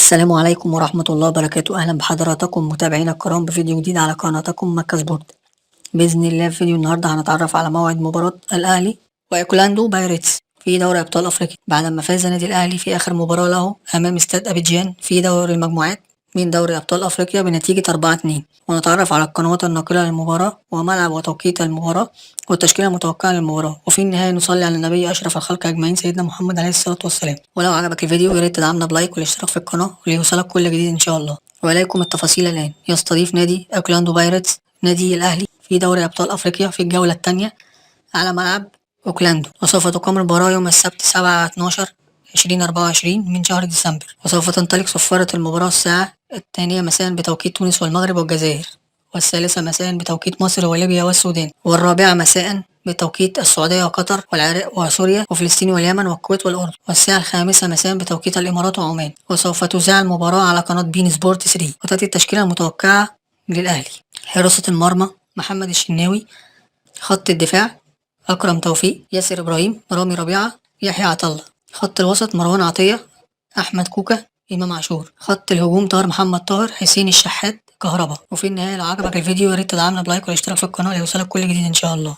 السلام عليكم ورحمة الله وبركاته. أهلا بحضراتكم متابعينا الكرام بفيديو جديد على قناتكم مكة سبورت. بإذن الله في فيديو النهاردة هنتعرف على موعد مباراة الأهلي وأوكلاندو بايرتس في دوري أبطال أفريقيا بعدما فاز نادي الأهلي في آخر مباراة له أمام استاد أبيجان في دوري المجموعات من دوري أبطال أفريقيا بنتيجة 4-2. ونتعرف على القنوات الناقلة للمباراة وملعب وتوقيت المباراة والتشكيلة المتوقعة للمباراة، وفي النهاية نصلي على النبي أشرف الخلق أجمعين سيدنا محمد عليه الصلاة والسلام. ولو عجبك الفيديو يا ريت تدعمنا بلايك والاشتراك في القناة ليوصلك كل جديد إن شاء الله. وإليكم التفاصيل الآن. يستضيف نادي أوكلاندو بايرتس نادي الأهلي في دوري أبطال أفريقيا في الجولة الثانية على ملعب أوكلاندو، وسوف تقام المباراة يوم السبت 7/12/2024 من شهر ديسمبر، وسوف تنطلق صفارة المباراة الساعة 2 مساء بتوقيت تونس والمغرب والجزائر، والثالثة مساء بتوقيت مصر وليبيا والسودان، والرابعة مساء بتوقيت السعودية وقطر والعراق وسوريا وفلسطين واليمن والكويت والأردن، والساعة 5 مساء بتوقيت الإمارات وعمان. وسوف تذاع المباراة على قناة بين سبورت 3. وتأتي التشكيلة المتوقعة للأهلي: حراسة المرمى محمد الشناوي، خط الدفاع أكرم توفيق، ياسر إبراهيم، رامي ربيعة، يحيى عطلة، خط الوسط مروان عطية، أحمد كوكا، إمام عاشور، خط الهجوم طاهر محمد طاهر، حسين الشحات، كهربا. وفي النهاية لو عجبك الفيديو يا ريت تدعمنا بلايك والاشتراك في القناة ليوصلك كل جديد إن شاء الله.